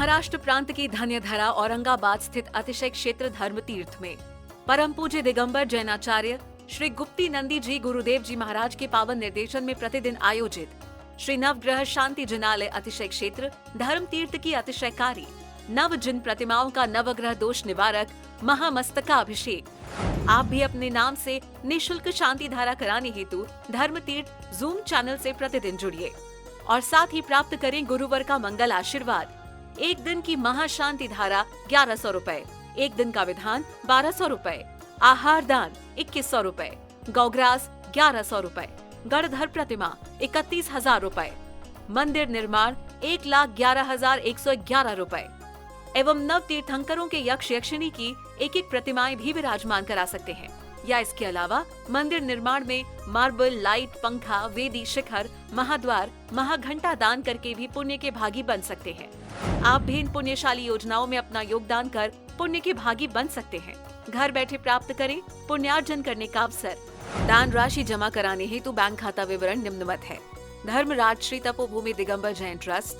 महाराष्ट्र प्रांत की धन्यधरा औरंगाबाद स्थित अतिशय क्षेत्र धर्म तीर्थ में परम पूज्य दिगंबर जैनाचार्य श्री गुप्ती नंदी जी गुरुदेव जी महाराज के पावन निर्देशन में प्रतिदिन आयोजित श्री नवग्रह शांति जिनालय अतिशय क्षेत्र धर्म तीर्थ की अतिशयकारी नव जिन प्रतिमाओं का नवग्रह दोष निवारक महामस्तकाभिषेक। आप भी अपने नाम से निःशुल्क शांति धारा कराने हेतु धर्म तीर्थ जूम चैनल से प्रतिदिन जुड़िए और साथ ही प्राप्त करें गुरुवर का मंगल आशीर्वाद। एक दिन की महाशांति धारा 1100 रुपए, एक दिन का विधान 1200 रुपए, आहार दान 2100 रुपए, गौग्रास 1100 रुपए, गणधर प्रतिमा 31,000 रुपए, मंदिर निर्माण 1,11,111 रुपए एवं नव तीर्थंकरों के यक्ष यक्षिणी की एक एक प्रतिमाएं भी विराजमान करा सकते हैं। या इसके अलावा मंदिर निर्माण में मार्बल, लाइट, पंखा, वेदी, शिखर, महाद्वार, महाघंटा दान करके भी पुण्य के भागी बन सकते हैं। आप भी इन पुण्यशाली योजनाओं में अपना योगदान कर पुण्य के भागी बन सकते हैं। घर बैठे प्राप्त करें पुण्यार्जन करने का अवसर। दान राशि जमा कराने हेतु बैंक खाता विवरण निम्नवत है। Dharmaraj Shri Tapobhoomi Digambar Jain trust,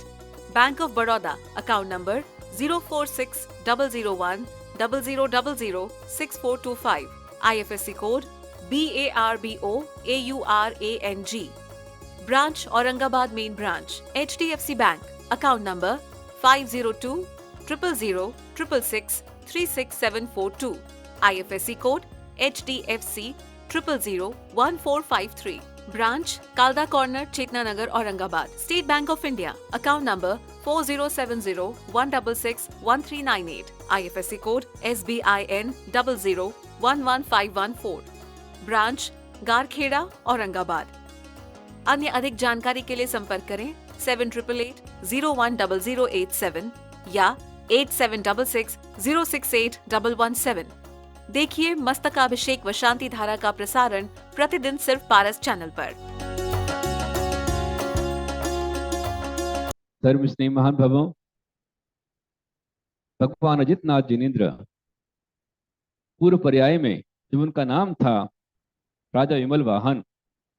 Bank of Baroda, account number 0460000006425, IFSC code BARBOAURANG, branch Aurangabad main branch, HDFC Bank, account number 50200066663742, IFSC code HDFC 0001453, branch Kalda corner, Chetna Nagar, Aurangabad. State Bank of India, account number 407016613998, IFSC code SBIN 0011514, branch Garkheda, Aurangabad. अन्य अधिक जानकारी के लिए संपर्क करें 7888010087 या 8766068117। देखिए मस्तकाभिषेक व शांति धारा का प्रसारण प्रतिदिन सिर्फ पारस चैनल पर। धर्म स्नेह महान भवों, भगवान अजितनाथ जिनेन्द्र पूर्व पर्याय में जब उनका नाम था राजा विमल वाहन,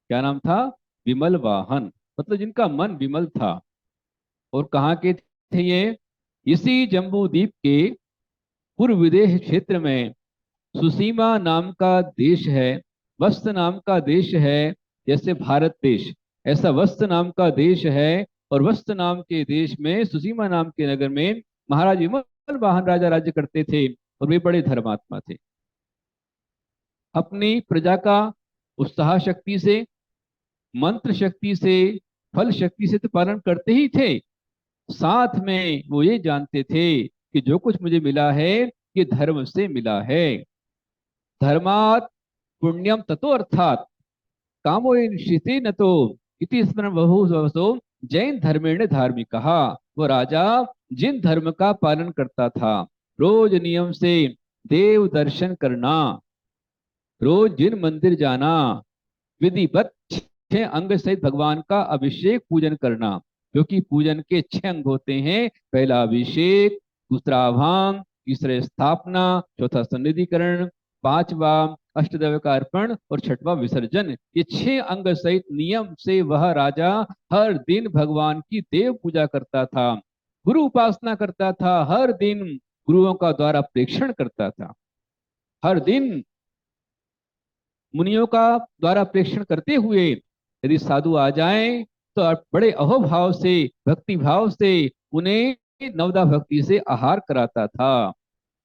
क्या नाम था? विमल वाहन, मतलब जिनका मन विमल था। और कहाँ के थे ये? इसी जम्बू द्वीप के पूर्व विदेश क्षेत्र में सुसीमा नाम का देश है, वस्त नाम का देश है। जैसे भारत देश, ऐसा वस्त नाम का देश है। और वस्त नाम के देश में सुसीमा नाम के नगर में महाराज विमल वाहन राजा राज्य करते थे और वे बड़े धर्मात्मा थे। अपनी प्रजा का उत्साह शक्ति से, मंत्र शक्ति से, फल शक्ति से तो पालन करते ही थे, साथ में वो ये जानते थे कि जो कुछ मुझे मिला है ये धर्म से मिला है। धर्मात् पुण्यम ततो अर्थात कामो शिते न तो इति स्मरण बहु जैन धर्मेण धार्मिकः। वो राजा जिन धर्म का पालन करता था, रोज नियम से देव दर्शन करना, रोज जिन मंदिर जाना, विधिवत 6 अंग सहित भगवान का अभिषेक पूजन करना, जो कि पूजन के 6 अंग होते हैं। पहला अभिषेक, दूसरा आभांग, तीसरा स्थापना, चौथा सन्निधिकरण, 5वां अष्टद्रव्य का अर्पण और 6वां विसर्जन। ये 6 अंग सहित नियम से वह राजा हर दिन भगवान की देव पूजा करता था, गुरु उपासना करता था, हर दिन गुरुओं का द्वारा प्रेक्षण करता था, हर दिन मुनियों का द्वारा प्रेक्षण करते हुए यदि साधु आ जाएं तो बड़े अहोभाव से, भक्ति भाव से उन्हें नवदा भक्ति से आहार कराता था।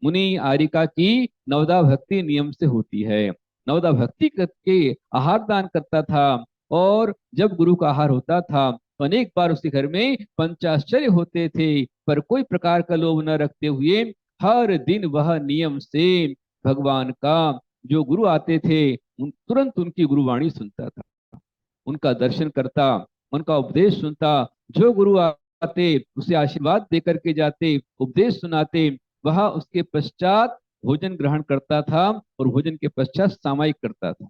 मुनि आरिका की नवदा भक्ति नियम से होती है, नवदा भक्ति करके आहार दान करता था। और जब गुरु का आहार होता था तो अनेक बार उसके घर में पंचाश्चर्य होते थे, पर कोई प्रकार का लोभ न रखते हुए हर दिन वह नियम से भगवान का जो गुरु आते थे तुरंत उनकी गुरुवाणी सुनता था, उनका दर्शन करता, उनका उपदेश सुनता। जो गुरु आते उसे आशीर्वाद देकर के जाते, उपदेश सुनाते, वह उसके पश्चात भोजन ग्रहण करता था और भोजन के पश्चात सामायिक करता था।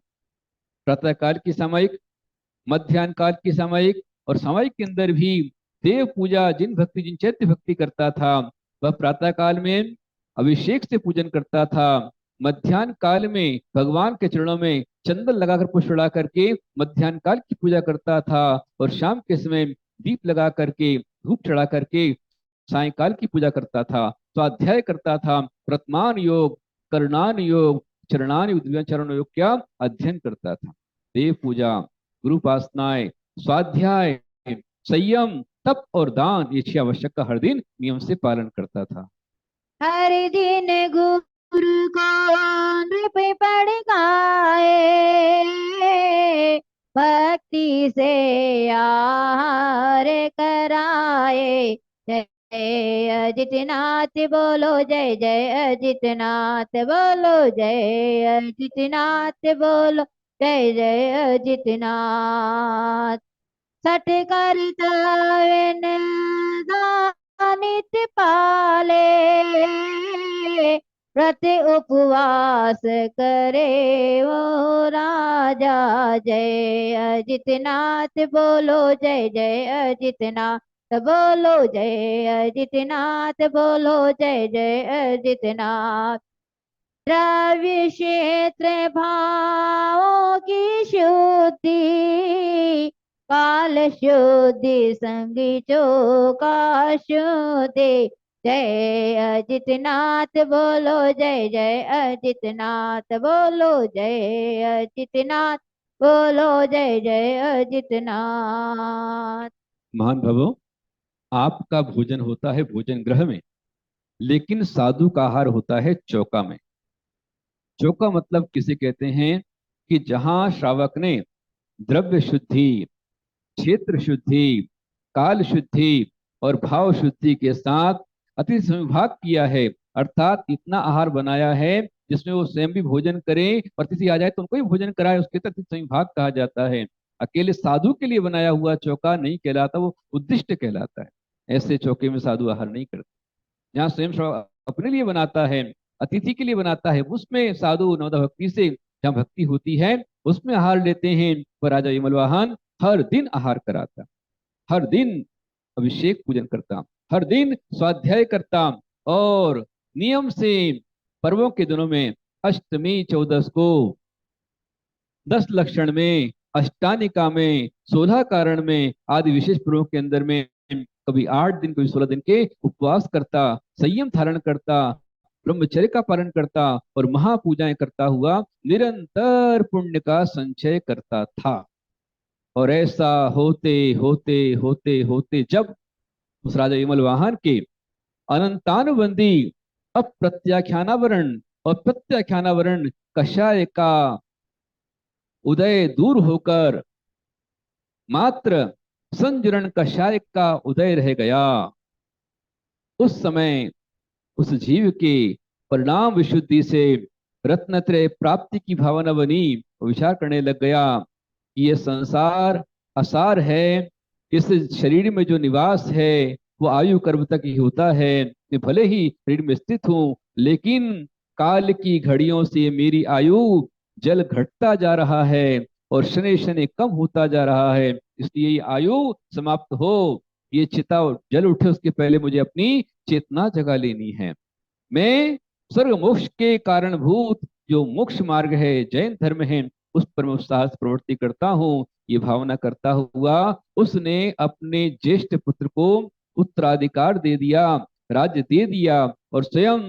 प्रातः काल की सामायिक, मध्याह्न काल की सामायिक, और सामायिक के अंदर भी देव पूजा जिन चैत्य भक्ति करता था वह प्रातः काल में अभिषेक से पूजन करता था, मध्याह्न काल में भगवान के चरणों में चंदन लगाकर पुष्प चढ़ा करके मध्याह्न काल की पूजा करता था, और शाम के समय दीप लगा करके धूप चढ़ा करके सायंकाल की पूजा करता था, स्वाध्याय करता था, प्रतमान योग, करणान योग, चरणान चरण योग क्या अध्ययन करता था। देव पूजा, गुरु उपासनाएं, स्वाध्याय, संयम, तप और दान, ये 6 आवश्यक का हर दिन नियम से पालन करता था। हर दिन गुरु को नृप पढ़ गाए, भक्ति से आहार कराए। जय अजितनाथ बोलो, जय जय अजितनाथ बोलो, जय अजितनाथ बोलो, जय जय अजितनाथ। सठ करतावेन नित्य पाले, व्रत उपवास करे वो राजा। जय अजितनाथ बोलो, जय जय अजितनाथ बोलो, जय अजितनाथ बोलो, जय जय अजितनाथ। द्रव्य क्षेत्र भावों की शुद्धि, काल शुद्धि संगी चोका शुद्धि। जय अजितनाथ बोलो, जय जय अजितनाथ बोलो, जय अजितनाथ बोलो, जय जय अजितनाथ। महान भवो, आपका भोजन होता है भोजन ग्रह में, लेकिन साधु का आहार होता है चौका में। चौका मतलब किसे कहते हैं कि जहां श्रावक ने द्रव्य शुद्धि, क्षेत्र शुद्धि, काल शुद्धि और भाव शुद्धि के साथ अति संविभाग किया है, अर्थात इतना आहार बनाया है जिसमें वो स्वयं भी भोजन करे और किसी आ जाए तो उनको भी भोजन कराए, उसके तक संविभाग कहा जाता है। अकेले साधु के लिए बनाया हुआ चौका नहीं कहलाता, वो उद्दिष्ट कहलाता है। ऐसे चौके में साधु आहार नहीं करते। जहाँ स्वयं अपने लिए बनाता है, अतिथि के लिए बनाता है, उसमें साधु नवदा भक्ति से जहाँ भक्ति होती है उसमें आहार लेते हैं। वह राजा विमलवाहन हर दिन आहार कराता, हर दिन अभिषेक पूजन करता, हर दिन स्वाध्याय करता और नियम से पर्वों के दिनों में अष्टमी, चौदस को, 10 लक्षण में, अष्टानिका में, 16 कारण में आदि विशेष पर्वों के अंदर में कभी 8 दिन, कभी 16 दिन के उपवास करता, संयम धारण करता, ब्रह्मचर्य का पालन करता और महापूजाएं करता हुआ निरंतर पुण्य का संचय करता था। और ऐसा होते होते होते होते जब उस राजा विमल वाहन के अनंतानुबंधी अप्रत्याख्यानावरण और प्रत्याख्यानावरण कषाय का उदय दूर होकर मात्र संजरण कषाय का उदय रह गया, उस समय उस जीव के परिणाम विशुद्धि से रत्नत्रय प्राप्ति की भावना बनी। विचार करने लग गया कि ये संसार असार है, इस शरीर में जो निवास है वो आयु कर्म तक ही होता है। मैं भले ही शरीर में स्थित हूँ, लेकिन काल की घड़ियों से मेरी आयु जल घटता जा रहा है और शनि शनि कम होता जा रहा है, इसलिए ये आयु समाप्त हो, ये चिता जल उठे उसके पहले मुझे अपनी चेतना जगा लेनी है। मैं स्वर्ग मोक्ष के कारणभूत जो मोक्ष मार्ग है, जैन धर्म है, उस पर मैं उत्साह से प्रवृत्ति करता हूँ। ये भावना करता हुआ उसने अपने ज्येष्ठ पुत्र को उत्तराधिकार दे दिया, राज्य दे दिया और स्वयं